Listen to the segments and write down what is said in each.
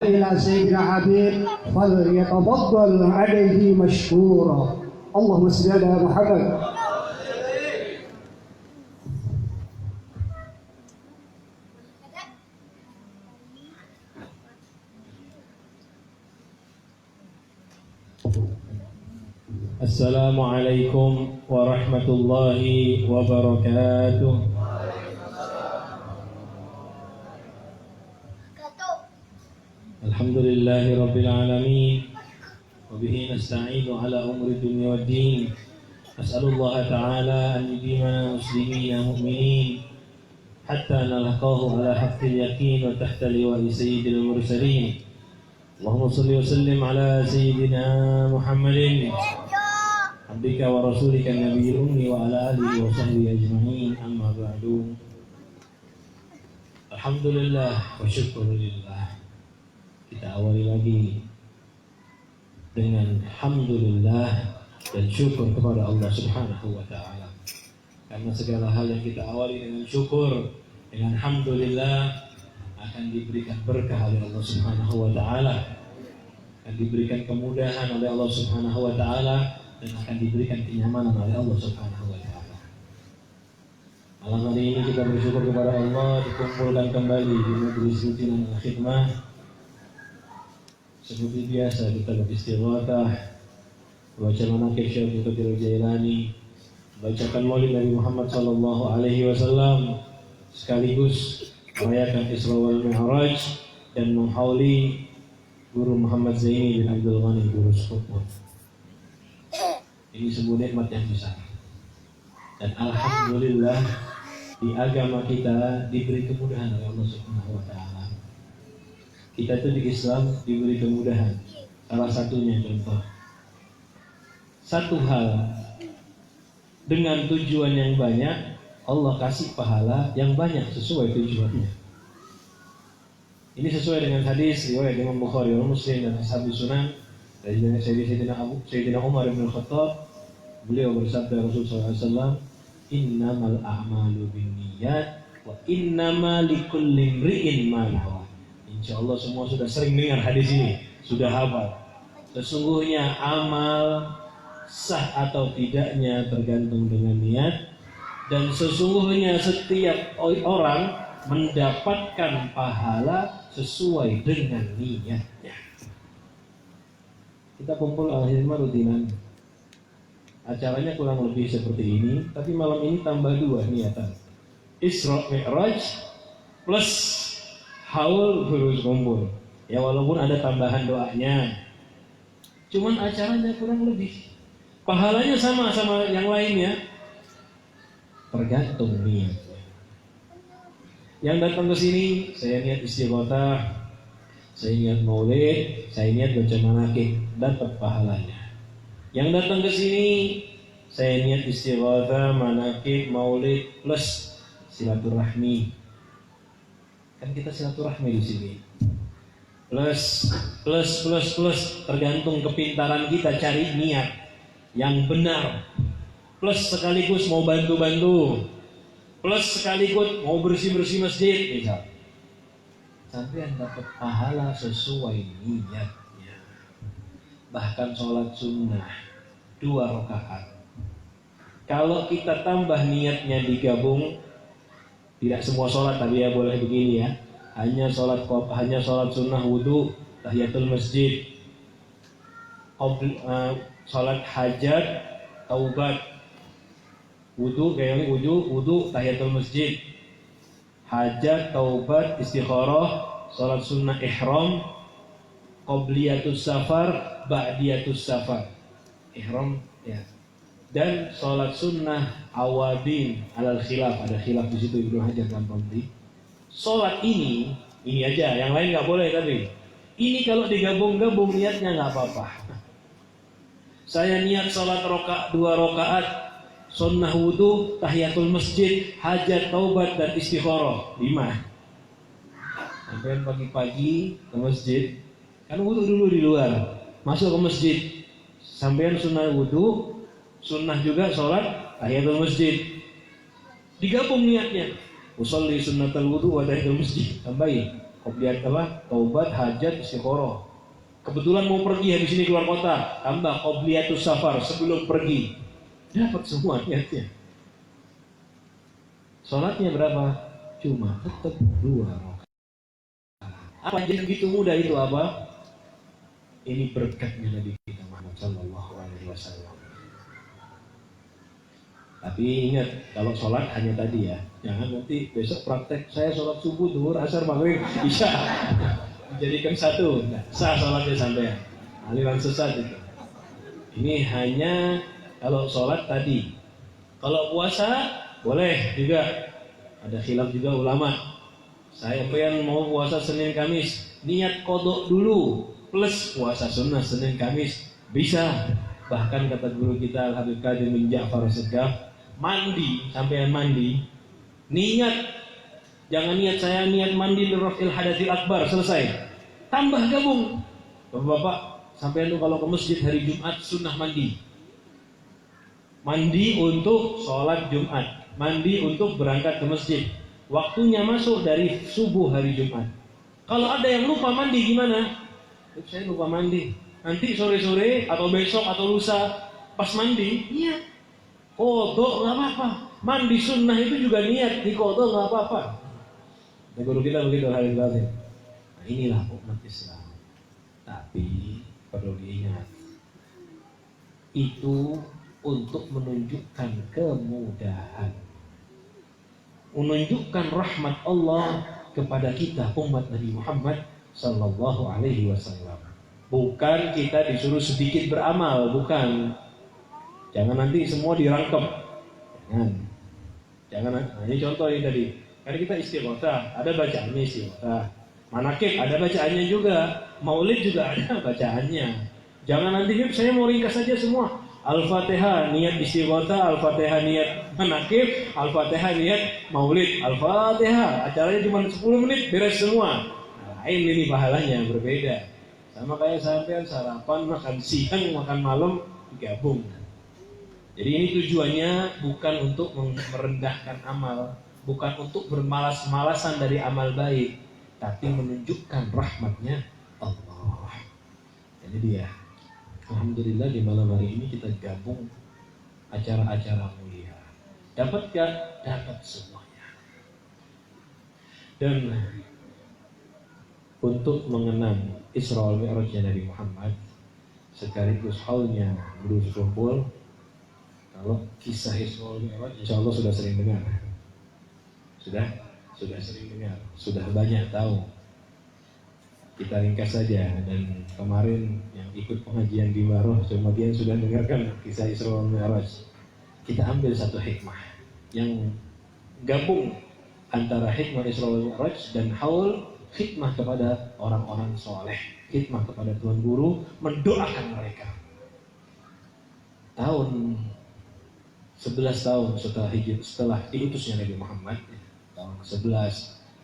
إلى سيدنا حبيب فليتفضل عليه مشكورا. اللهم صل على محمد. Assalamualaikum warahmatullahi wabarakatuh. Alhamdulillahi rabbil alamin wa bihi nasta'inu ala umuri dunya waddin. As'alullah ta'ala an yudimana muslimina mu'minin hatta nalaqahu ala haqqil yaqin wa tahta liwa'i sayyidil mursalin. Allahumma salli wa sallim ala sayyidina Muhammadin abdika wa rasulika nabiyil ummi wa ala alihi wa sahbihi ajma'in, amma ba'du. Alhamdulillah wa syukurillah. Kita awali lagi dengan alhamdulillah dan syukur kepada Allah Subhanahu wa taala. Karena segala hal yang kita awali dengan syukur, dengan alhamdulillah, akan diberikan berkah oleh Allah Subhanahu wa taala, akan diberikan kemudahan oleh Allah Subhanahu wa taala, dan akan diberikan kenyamanan oleh Allah Subhanahu wa taala. Malam hari ini kita bersyukur kepada Allah dikumpulkan kembali di majelis rutin al-khidmah. Seperti biasa kita beristighatsah, baca manaqib Syekh Qadir Jailani, bacakan maulid Nabi Muhammad sallallahu alaihi wasallam, sekaligus merayakan Isra wal Mi'raj dan menghauli Guru Muhammad Zaini bin Abdul Ghani Guru Sukma. Ini sebuah nikmat yang besar. Dan alhamdulillah di agama kita diberi kemudahan oleh Allah Subhanahu wa taala. Kita itu di Islam diberi kemudahan. Salah satunya contoh, satu hal dengan tujuan yang banyak, Allah kasih pahala yang banyak sesuai tujuannya. Ini sesuai dengan hadis riwayat Imam Bukhari dan Muslim dan Ashabi Sunan dari Sayyidina Umar bin Khattab. Beliau bersabda, Rasulullah SAW, innamal a'malu binniyat wa innama likulli imri'in ma nawa. Insyaallah semua sudah sering dengar hadis ini, sudah hafal. Sesungguhnya amal sah atau tidaknya tergantung dengan niat, dan sesungguhnya setiap orang mendapatkan pahala sesuai dengan niatnya. Kita kumpul al-khidmah rutinan. Acaranya kurang lebih seperti ini, tapi malam ini tambah 2 niatan. Isra Mi'raj plus haul huruf kumpul. Ya walaupun ada tambahan doanya, cuman acaranya kurang lebih. Pahalanya sama yang lainnya, tergantung niatnya. Yang datang ke sini, saya niat istighatsah, saya niat maulid, saya niat baca manaqib, dapat pahalanya. Yang datang ke sini, saya niat istighatsah, manaqib, maulid plus silaturahmi. Kan kita silaturahmi di sini. Plus tergantung kepintaran kita cari niat yang benar. Plus sekaligus mau bantu-bantu. Plus sekaligus mau bersih-bersih masjid, misal. Sampai dapat pahala sesuai niatnya. Bahkan sholat sunnah 2 rakaat. Kalau kita tambah niatnya digabung, tidak semua sholat tapi ya boleh begini ya. Hanya sholat sunnah wudu, tahiyatul masjid, sholat hajat, taubat, wudu kayak wudu, tahiyatul masjid, hajat, taubat, istikharah, sholat sunnah ihram, qobliyatus safar, ba'diyatus safar, ihram ya. Dan sholat sunnah awadin alal khilaf, ada khilaf di situ Ibnu Hajar dan Pemdi. Sholat ini aja, yang lain nggak boleh tapi ini kalau digabung-gabung niatnya nggak apa-apa. Saya niat sholat 2 rakaat, sunnah wudu, tahiyatul masjid, hajat, taubat dan istikharah 5. Sampai pagi-pagi ke masjid, kan wudu dulu di luar, masuk ke masjid, sampean sunnah wudu, sunnah juga sholat tahiyatul masjid, digabung niatnya. Usolli sunnatal wudu wa tahiyatul masjid, tambahin Qobliyat apa? Taubat, hajat, istikharah. Kebetulan mau pergi habis ini keluar kota, tambah qobliyatus safar sebelum pergi. Dapat semua niatnya. Sholatnya berapa? Cuma tetap 2 rakaat. Apa jadi begitu mudah itu apa? Ini berkatnya Nabi kita Muhammad sallallahu alaihi wasallam. Tapi ingat, kalau sholat hanya tadi ya, jangan nanti besok praktek saya sholat subuh, zuhur, asar, maghrib, isya dijadikan satu. Nah, sah sholatnya sampai aliran sesat itu. Ini hanya kalau sholat tadi. Kalau puasa boleh juga. Ada khilaf juga ulama. Saya pengen mau puasa Senin Kamis, niat kodok dulu plus puasa sunnah Senin Kamis bisa. Bahkan kata guru kita Al Habib Qadir bin Ja'far As-Segaf, mandi sampean mandi, niat jangan niat saya niat mandi lirafil hadatsil akbar selesai. Tambah gabung. Bapak-bapak, sampean tuh kalau ke masjid hari Jumat sunnah mandi. Mandi untuk sholat Jumat, mandi untuk berangkat ke masjid. Waktunya masuk dari subuh hari Jumat. Kalau ada yang lupa mandi gimana? Saya lupa mandi. Nanti sore-sore atau besok atau lusa pas mandi, iya. Kodok nggak apa-apa. Mandi sunnah itu juga niat, di kodok nggak apa-apa. Nah, guru kita begitu hari ini. Nah, inilah umat Islam. Tapi perlu diingat, itu untuk menunjukkan kemudahan, menunjukkan rahmat Allah kepada kita umat Nabi Muhammad sallallahu alaihi wasallam. Bukan kita disuruh sedikit beramal, bukan. Jangan nanti semua dirangkep. Jangan. Nah, ini contoh ini tadi. Karena kita istighotsah, ada bacaannya istighotsah. Manakib ada bacaannya juga. Maulid juga ada bacaannya. Jangan nanti saya mau ringkas saja semua. Al-Fatihah niat istighotsah, Al-Fatihah niat manakib, Al-Fatihah niat maulid, Al-Fatihah acaranya cuma 10 menit beres semua. Nah, ini pahalanya berbeda. Sama kayak sampean sarapan, makan siang, makan malam digabung. Jadi ini tujuannya bukan untuk merendahkan amal, bukan untuk bermalas-malasan dari amal baik, tapi menunjukkan rahmatnya Allah. Jadi dia. Alhamdulillah di malam hari ini kita gabung acara-acara mulia. Dapat gak? Dapat semuanya. Dan untuk mengenang Isra wal Mi'rajnya Nabi Muhammad sekaligus haulnya berkumpul. Kalau kisah Isra wal Mi'raj insya Allah sudah sering dengar. Sudah sering dengar, sudah banyak tahu. Kita ringkas saja, dan kemarin yang ikut pengajian di Baroh sebagian sudah dengarkan kisah Isra wal Mi'raj. Kita ambil satu hikmah yang gabung antara hikmah Isra wal Mi'raj dan haul, hikmah kepada orang-orang soleh, hikmah kepada Tuhan Guru, mendoakan mereka. Tahun 11 tahun setelah diutusnya Nabi Muhammad, tahun ke-11,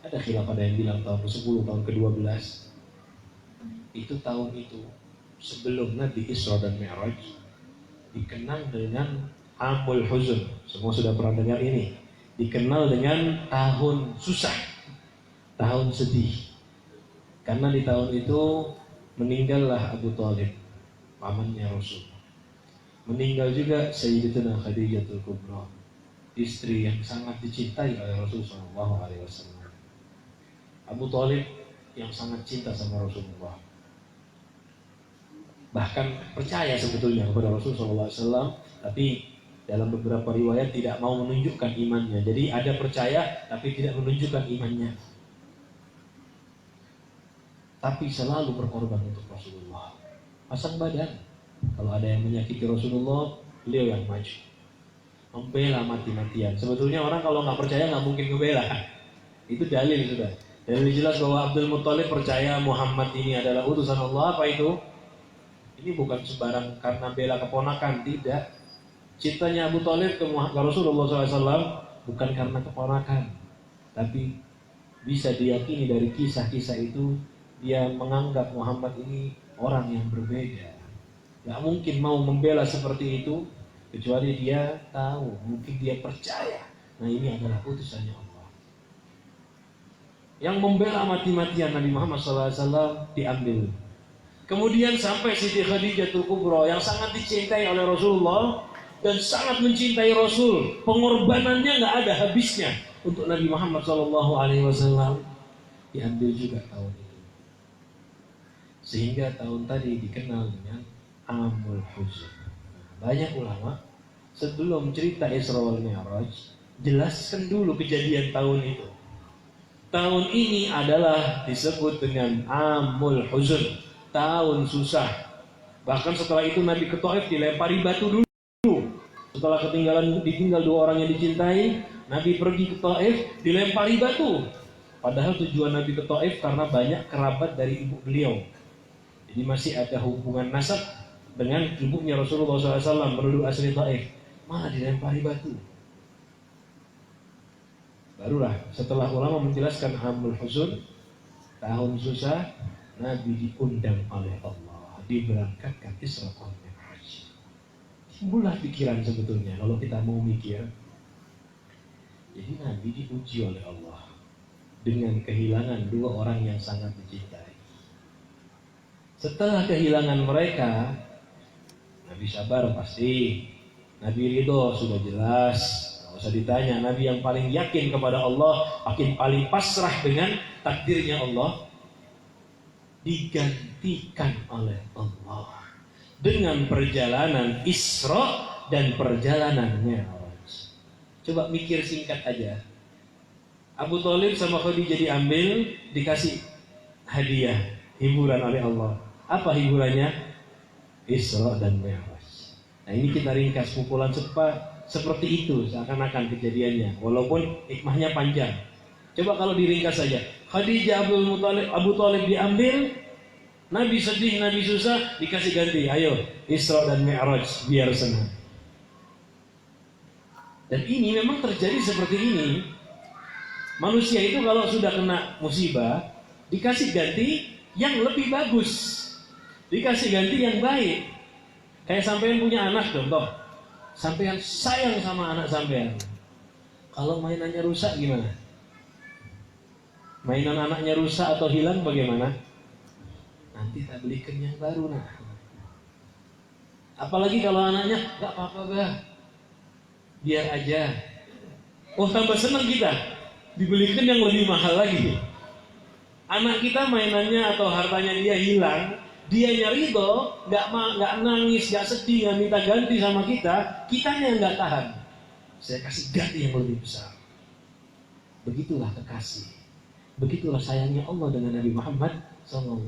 ada khilaf, ada yang bilang tahun ke-10, tahun ke-12. Itu tahun itu sebelum Nabi Isra dan Mi'raj dikenal dengan Amul Huzun. Semua sudah pernah dengar ini. Dikenal dengan tahun susah, tahun sedih. Karena di tahun itu meninggallah Abu Thalib, pamannya Rasul. Meninggal juga Sayyidatuna Khadijatul Kubra, istri yang sangat dicintai oleh Rasul SAW. Abu Thalib yang sangat cinta sama Rasulullah, bahkan percaya sebetulnya kepada Rasulullah SAW, tapi dalam beberapa riwayat tidak mau menunjukkan imannya. Jadi ada percaya tapi tidak menunjukkan imannya, tapi selalu berkorban untuk Rasulullah. Pasang badan, kalau ada yang menyakiti Rasulullah, beliau yang maju, membela mati-matian. Sebetulnya orang kalau nggak percaya nggak mungkin ngebela. Itu dalil sudah. Dalil jelas bahwa Abdul Muthalib percaya Muhammad ini adalah utusan Allah. Apa itu? Ini bukan sembarang karena bela keponakan, tidak. Cintanya Abu Thalib ke Rasulullah SAW bukan karena keponakan, tapi bisa diyakini dari kisah-kisah itu, dia menganggap Muhammad ini orang yang berbeda. Gak mungkin mau membela seperti itu, kecuali dia tahu, mungkin dia percaya, nah ini adalah utusannya Allah. yang membela mati-matian Nabi Muhammad SAW diambil. Kemudian sampai Siti Khadijatul Kubra yang sangat dicintai oleh Rasulullah dan sangat mencintai Rasul, pengorbanannya nggak ada habisnya untuk Nabi Muhammad SAW, diambil juga tahun itu. Sehingga tahun tadi dikenal dengan Amul Huzn. Banyak ulama sebelum cerita Isra wal Mi'raj jelaskan dulu kejadian tahun itu. Tahun ini adalah disebut dengan Amul Huzn, tahun susah. Bahkan setelah itu Nabi ke Thaif dilempari batu dulu. Setelah ditinggal dua orang yang dicintai, Nabi pergi ke Thaif dilempari batu. Padahal tujuan Nabi ke Thaif karena banyak kerabat dari ibu beliau. Jadi masih ada hubungan nasab dengan ibunya Rasulullah SAW, penduduk asli Thaif. Malah dilempari batu. Barulah setelah ulama menjelaskan Amul Huzn, tahun susah, Nabi diundang oleh Allah, diberangkatkan Isra wal Mi'raj. Timbullah pikiran sebetulnya kalau kita mau mikir. Jadi Nabi diuji oleh Allah dengan kehilangan dua orang yang sangat dicintai. Setelah kehilangan mereka, Nabi sabar pasti, Nabi ridho sudah jelas, nggak usah ditanya. Nabi yang paling yakin kepada Allah, paling pasrah dengan takdirnya Allah, digantikan oleh Allah dengan perjalanan Isra dan perjalanan Mi'raj. Coba mikir singkat aja. Abu Thalib sama Khadijah diambil, dikasih hadiah, hiburan oleh Allah. Apa hiburannya? Isra dan Mi'raj. Nah ini kita ringkas pukulan seperti itu seakan-akan kejadiannya, walaupun hikmahnya panjang. Coba kalau diringkas saja. Khadijah Abu Thalib diambil, Nabi sedih, Nabi susah, dikasih ganti. Ayo Isra dan Mi'raj biar senang. Dan ini memang terjadi seperti ini. Manusia itu kalau sudah kena musibah, dikasih ganti yang lebih bagus, dikasih ganti yang baik. Kayak sampean punya anak contoh, sampean sayang sama anak sampean. Kalau mainannya rusak gimana? Mainan anaknya rusak atau hilang bagaimana? Nanti tak belikan yang baru nah. Apalagi kalau anaknya gak apa-apa bah, biar aja. Oh tambah senang kita, dibelikan yang lebih mahal lagi. Anak kita mainannya atau hartanya dia hilang, dia ridho, gak nangis, gak sedih, gak minta ganti sama kita, kitanya yang gak tahan. Saya kasih ganti yang lebih besar. Begitulah kekasih. Begitulah sayangnya Allah dengan Nabi Muhammad SAW.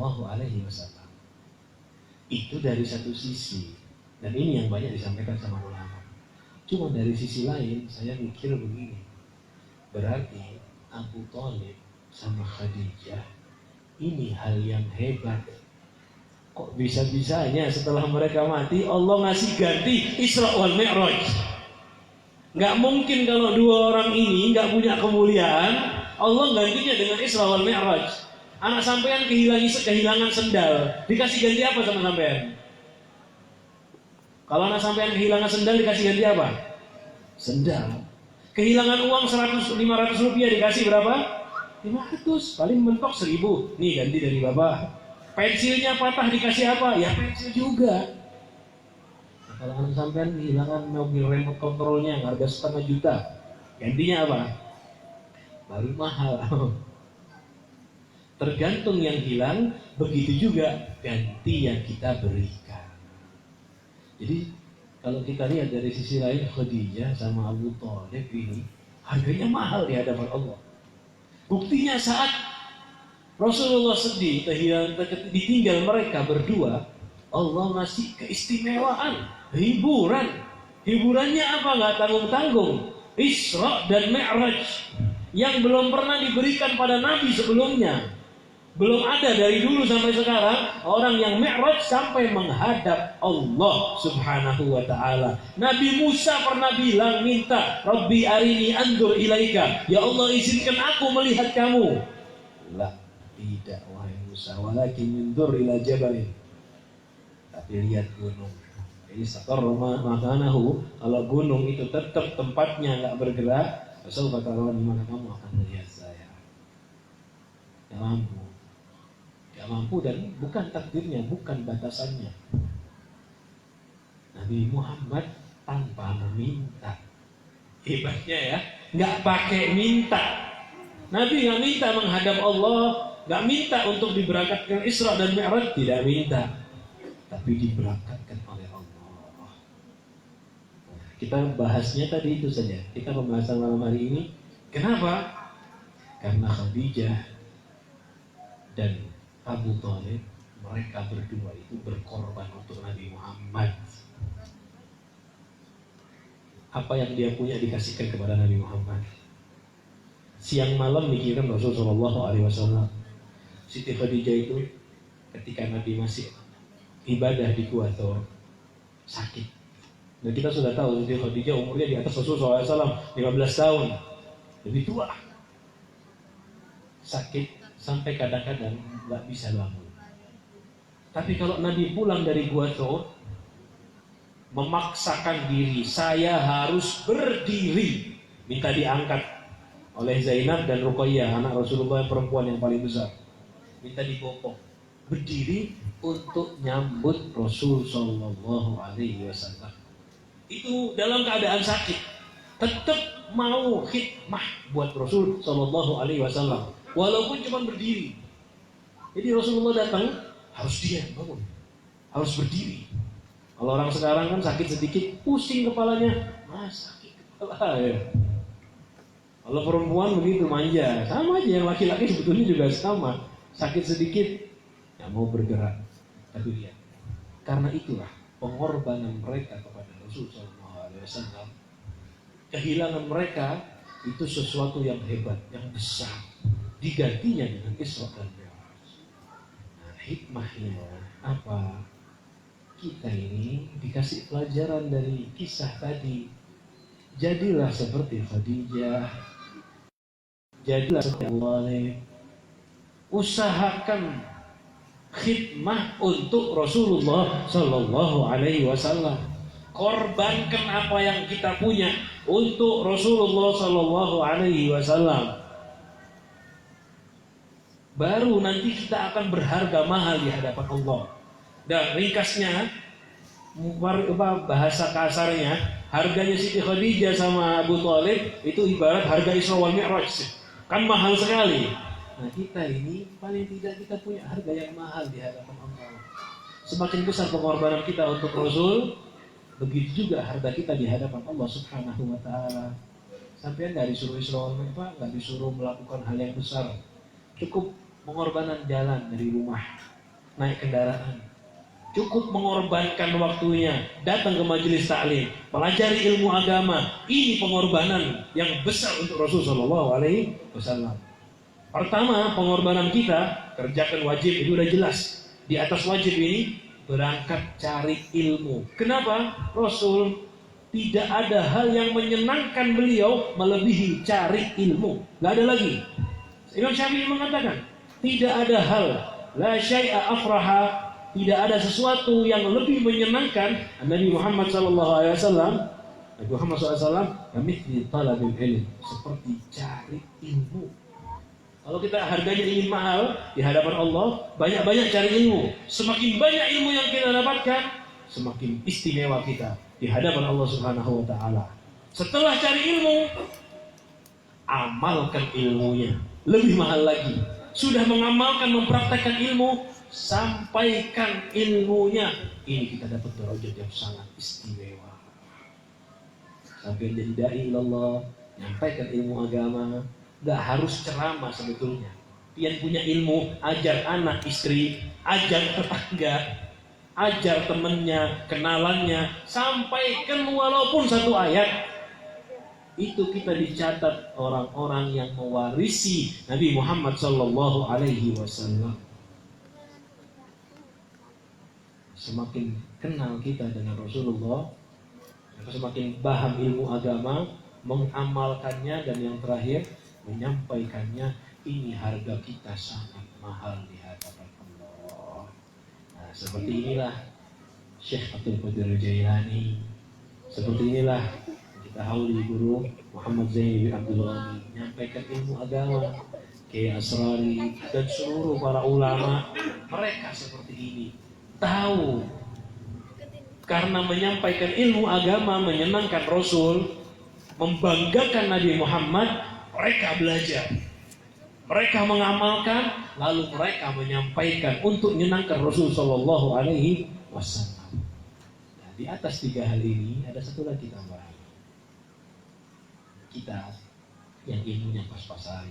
Itu dari satu sisi, dan ini yang banyak disampaikan sama ulama. Cuma dari sisi lain, saya mikir begini. Berarti Abu Thalib sama Khadijah ini hal yang hebat. Kok bisa-bisanya setelah mereka mati Allah ngasih ganti Isra wal Mi'raj? Gak mungkin kalau dua orang ini gak punya kemuliaan Allah gantinya dengan Isra wal Mi'raj. Anak sampean kehilangan sendal, dikasih ganti apa sama sampean? Kalau anak sampean kehilangan sendal dikasih ganti apa? Sendal. Kehilangan uang 500 rupiah dikasih berapa? 500, paling mentok 1000. Nih ganti dari bapak. Pensilnya patah dikasih apa? Ya pensil juga. Nah, kalau anak sampean kehilangan mobil remote controlnya yang harga 500 juta, gantinya apa? Baru mahal. Tergantung yang hilang, begitu juga ganti yang kita berikan. Jadi kalau kita lihat dari sisi lain, Khadijah sama Abu Thalib ini harganya mahal di hadapan Allah. Buktinya saat Rasulullah sedih, ditinggal mereka berdua, Allah ngasih keistimewaan, hiburan. Hiburannya apa? Nggak tanggung-tanggung. Isra dan Mi'raj yang belum pernah diberikan pada Nabi sebelumnya. Belum ada dari dulu sampai sekarang orang yang Mi'raj sampai menghadap Allah Subhanahu wa ta'ala. Nabi Musa pernah bilang, minta, Rabbi arini andur ilaika, ya Allah izinkan aku melihat kamu. La, tidak wahai Musa, walakin andur ila jabalin, tapi lihat gunung. Ini istaqarra makanahu, kalau gunung itu tetap tempatnya enggak bergerak, asal bakalan di mana kamu akan melihat saya. Gak mampu. Gak mampu dan bukan takdirnya, bukan batasannya. Nabi Muhammad tanpa meminta. Hebatnya ya, nggak pakai minta. Nabi nggak minta menghadap Allah, nggak minta untuk diberangkatkan Isra dan Mi'raj, tidak minta, tapi diberangkatkan oleh Allah. Kita bahasnya tadi itu saja. Kita pembahasan malam hari ini. Kenapa? Karena Khadijah dan Abu Thalib, mereka berdua itu berkorban untuk Nabi Muhammad. Apa yang dia punya dikasihkan kepada Nabi Muhammad. Siang malam mikirin Rasulullah SAW. Siti Khadijah itu ketika Nabi masih ibadah di Gua Thawr, sakit. Dan kita sudah tahu Siti Khadijah umurnya di atas Rasulullah SAW 15 tahun, lebih tua. Sakit sampai kadang-kadang nggak bisa bangun. Tapi kalau Nabi pulang dari Gua Thawr, memaksakan diri, saya harus berdiri, minta diangkat oleh Zainab dan Ruqayyah, anak Rasulullah yang perempuan yang paling besar, minta dibopong, berdiri untuk nyambut Rasul Sallallahu Alaihi Wasallam. Itu dalam keadaan sakit, tetap mau khidmah buat Rasul Sallallahu Alaihi Wasallam, walaupun cuma berdiri. Jadi Rasulullah datang harus diam, bangun, harus berdiri. Kalau orang sekarang kan sakit sedikit, pusing kepalanya, sakit kepala ya. Kalau perempuan begitu manja, sama aja yang laki-laki sebetulnya juga sama. Sakit sedikit, nggak mau bergerak. Tapi lihat, karena itulah pengorbanan mereka kepada Rasulullah SAW. Kehilangan mereka itu sesuatu yang hebat, yang besar. Digantinya dengan Isra dan Mi'raj. Nah, hikmahnya apa? Kita ini dikasih pelajaran dari kisah tadi. Jadilah seperti Khadijah, jadilah seperti Allah. Usahakan khidmah untuk Rasulullah Sallallahu Alaihi Wasallam. Korbankan apa yang kita punya untuk Rasulullah Sallallahu Alaihi Wasallam. Baru nanti kita akan berharga mahal di hadapan Allah. Dan ringkasnya, bahasa kasarnya, harganya Siti Khadijah sama Abu Thalib itu ibarat harga Isra wal Mi'raj. Kan mahal sekali. Nah, kita ini paling tidak kita punya harga yang mahal di hadapan Allah. Semakin besar pengorbanan kita untuk Rasul, begitu juga harga kita di hadapan Allah Subhanahu wa Ta'ala. Sampai nggak disuruh Isra wal Mi'raj, nggak disuruh melakukan hal yang besar. Cukup pengorbanan jalan dari rumah, naik kendaraan. Cukup mengorbankan waktunya, datang ke majelis taklim, pelajari ilmu agama. Ini pengorbanan yang besar untuk Rasulullah SAW. Pertama, pengorbanan kita, kerjakan wajib, itu udah jelas. Di atas wajib ini, berangkat cari ilmu. Kenapa? Rasul tidak ada hal yang menyenangkan beliau melebihi cari ilmu. Gak ada lagi. Imam Syafi'i mengatakan, tidak ada hal, la syai'a afraha, tidak ada sesuatu yang lebih menyenangkan Nabi Muhammad SAW. Nabi Muhammad SAW kamitsli talabil ilm, seperti cari ilmu. Kalau kita harganya ingin mahal di hadapan Allah, banyak-banyak cari ilmu. Semakin banyak ilmu yang kita dapatkan, semakin istimewa kita di hadapan Allah Subhanahu wa Ta'ala. Setelah cari ilmu, amalkan ilmunya, lebih mahal lagi. Sudah mengamalkan, mempraktekkan ilmu, sampaikan ilmunya. Ini kita dapat derajat yang sangat istimewa. Sampai jadi dai ilallah, nyampaikan ilmu agama. Gak harus ceramah sebetulnya. Yang punya ilmu, ajar anak istri, ajar tetangga, ajar temannya, kenalannya, sampaikan walaupun satu ayat. Itu kita dicatat orang-orang yang mewarisi Nabi Muhammad Sallallahu Alaihi Wasallam. Semakin kenal kita dengan Rasulullah, semakin paham ilmu agama, mengamalkannya, dan yang terakhir menyampaikannya. Ini harga kita sangat mahal di hadapan Allah. Nah, seperti inilah Syekh Abdul Qadir Jailani. Seperti inilah kita hauli guru Muhammad Zaini bin Abdul Ghani, menyampaikan ilmu agama. Kiai Asrari dan seluruh para ulama, mereka seperti ini. Tahu karena menyampaikan ilmu agama, menyenangkan Rasul, membanggakan Nabi Muhammad, mereka belajar. Mereka mengamalkan, lalu mereka menyampaikan untuk menyenangkan Rasul Shallallahu Alaihi Wasallam. Nah, di atas 3 hal ini ada satu lagi tambahan. Kita yang ilmunya pas-pasan,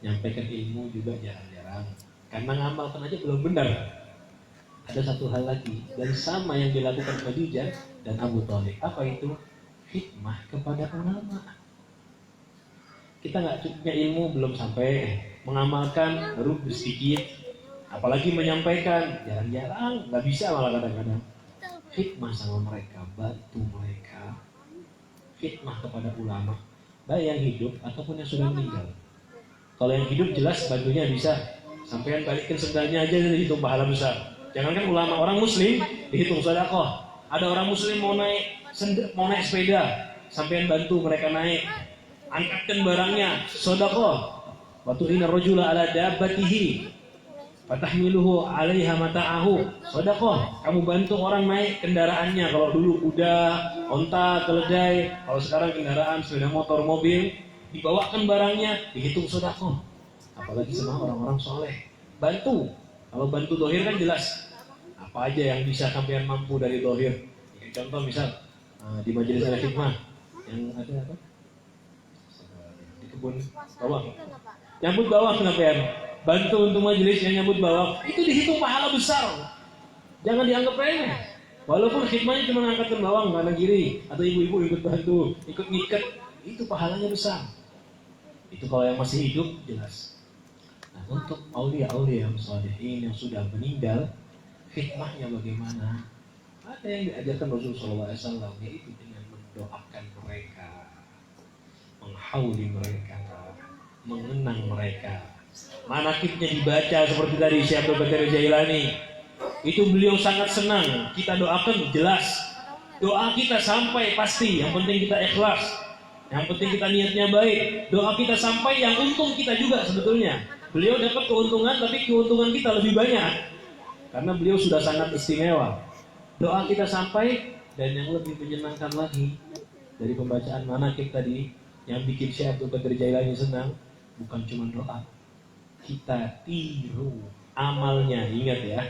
nyampaikan ilmu juga jarang-jarang, karena ngamalkan aja belum benar. Ada satu hal lagi dan sama yang dilakukan Khadijah dan Abu Thalib. Apa itu? Hikmah kepada ulama. Kita nggak punya ilmu belum sampai, mengamalkan baru sedikit, apalagi menyampaikan jarang-jarang, nggak bisa malah kadang-kadang. Hikmah sama mereka, bantu mereka. Hikmah kepada ulama, baik yang hidup ataupun yang sudah meninggal. Kalau yang hidup jelas bantunya bisa, sampean balikin sendalnya aja dihitung pahala besar. Jangankan ulama, orang muslim dihitung sedekah. Ada orang muslim mau naik sepeda, sampean bantu mereka naik. Angkatkan barangnya, sedekah. Wa tu'ina rajula ala dabbatihi fatahmiluhu 'alaiha mata'ahu. Sedekah. Kamu bantu orang naik kendaraannya. Kalau dulu kuda, onta, keledai, kalau sekarang kendaraan sepeda motor, mobil, dibawakan barangnya, dihitung sedekah. Apalagi sama orang-orang soleh. Bantu. Kalau bantu dohir kan jelas. Apa aja yang bisa sampean mampu dari dohir. Contoh misal di majelis al-hikmah yang ada apa? Di kebun bawang. Nyambut bawang sampean. Bantu untuk majelis yang nyambut bawang. Itu dihitung pahala besar. Jangan dianggap remeh. Walaupun hikmahnya cuma ngangkatkan bawang kanan kiri, atau ibu-ibu ikut bantu, ikut ngikat, itu pahalanya besar. Itu kalau yang masih hidup jelas. Nah, untuk aulia-aulia yang sholihin yang sudah meninggal, hikmahnya bagaimana? Ada yang diajarkan Rasulullah SAW, yaitu dengan mendoakan mereka, menghauli mereka, mengenang mereka. Manakibnya dibaca seperti tadi Syekh Abdul Qadir Jailani. Itu beliau sangat senang. Kita doakan jelas. Doa kita sampai pasti. Yang penting kita ikhlas. Yang penting kita niatnya baik. Doa kita sampai, yang untung kita juga sebetulnya. Beliau dapat keuntungan, tapi keuntungan kita lebih banyak. Karena beliau sudah sangat istimewa. Doa kita sampai, dan yang lebih menyenangkan lagi dari pembacaan manakib tadi, yang bikin Syekh Abdul Qadir Jailani senang, bukan cuma doa. Kita tiru amalnya, ingat ya.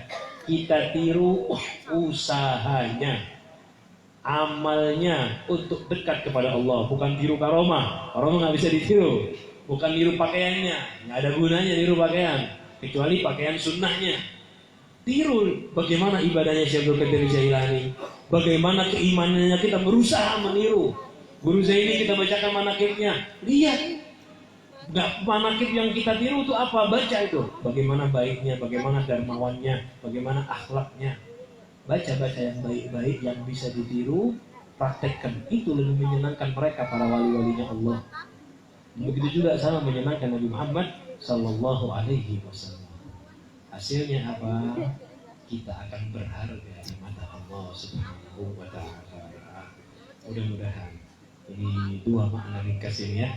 Kita tiru usahanya, amalnya untuk dekat kepada Allah. Bukan tiru karomah, karomah nggak bisa ditiru. Bukan tiru pakaiannya, nggak ada gunanya tiru pakaian, kecuali pakaian sunnahnya. Tiru bagaimana ibadahnya Syekh Abdul Qadir Jailani, bagaimana keimanannya, kita berusaha meniru. Guru Zaini kita bacakan manakibnya, lihat. Nggak, manakib yang kita tiru itu apa? Baca itu. Bagaimana baiknya, bagaimana dermawannya, bagaimana akhlaknya. Baca-baca yang baik-baik yang bisa ditiru, praktekkan. Itu lebih menyenangkan mereka, para wali-walinya Allah. Begitu juga sama menyenangkan Nabi Muhammad Sallallahu Alaihi Wasallam. Hasilnya apa? Kita akan berharga di mata Allah Subhanahu Wa Taala. Mudah-mudahan ini dua makna ringkas ini ya.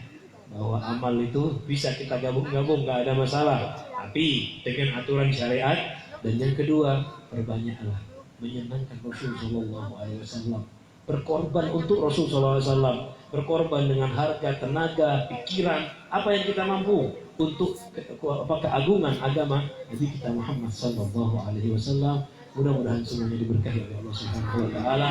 Bahwa amal itu bisa kita gabung-gabung, nggak ada masalah, tapi dengan aturan syariat. Dan yang kedua, perbanyaklah menyenangkan Rasul Shallallahu Alaihi Wasallam, berkorban untuk Rasul Shallallahu Alaihi Wasallam, berkorban dengan harga, tenaga, pikiran, apa yang kita mampu untuk keagungan agama Nabi kita Muhammad Shallallahu Alaihi Wasallam. Mudah-mudahan semuanya diberkahi oleh Allah Subhanahu Wa Taala,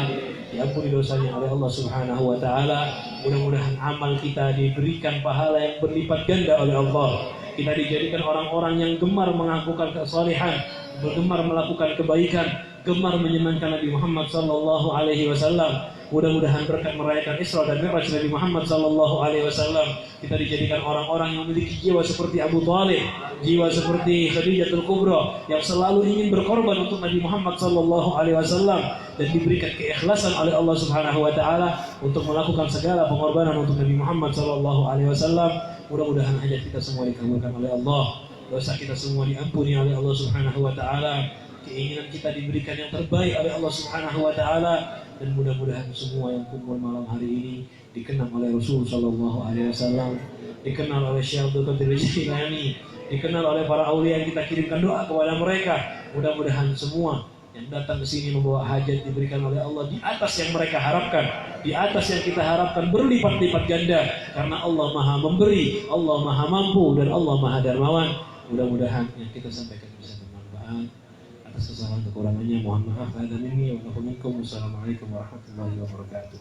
diampuni dosanya oleh Allah Subhanahu Wa Taala. Mudah-mudahan amal kita diberikan pahala yang berlipat ganda oleh Allah. Kita dijadikan orang-orang yang gemar mengakukan kesalehan, gemar melakukan kebaikan, gemar menyenangkan Nabi Muhammad Sallallahu Alaihi Wasallam. Mudah-mudahan berkat merayakan Isra dan Mi'raj Nabi Muhammad Sallallahu Alaihi Wasallam, kita dijadikan orang-orang yang memiliki jiwa seperti Abu Thalib, jiwa seperti Khadijatul Kubra, yang selalu ingin berkorban untuk Nabi Muhammad Sallallahu Alaihi Wasallam, dan diberikan keikhlasan oleh Allah Subhanahu Wa Taala untuk melakukan segala pengorbanan untuk Nabi Muhammad Sallallahu Alaihi Wasallam. Mudah-mudahan hajat kita semua dikabulkan oleh Allah, dosa kita semua diampuni oleh Allah Subhanahu Wa Taala. keinginan kita diberikan yang terbaik oleh Allah Subhanahu wa taala, dan mudah-mudahan semua yang kumpul malam hari ini dikenal oleh Rasul sallallahu alaihi wasallam, dikenal oleh Syekh Abdul Qadir Jilani, dikenal oleh para aulia yang kita kirimkan doa kepada mereka. Mudah-mudahan semua yang datang ke sini membawa hajat diberikan oleh Allah di atas yang mereka harapkan, di atas yang kita harapkan berlipat-lipat ganda, karena Allah Maha Memberi, Allah Maha Mampu, dan Allah Maha Darmawan. Mudah-mudahan yang kita sampaikan bisa bermanfaat. Atas kesalahan kekurangannya mohon maaf. Ada minni wa minkum. Wassalamualaikum warahmatullahi wabarakatuh.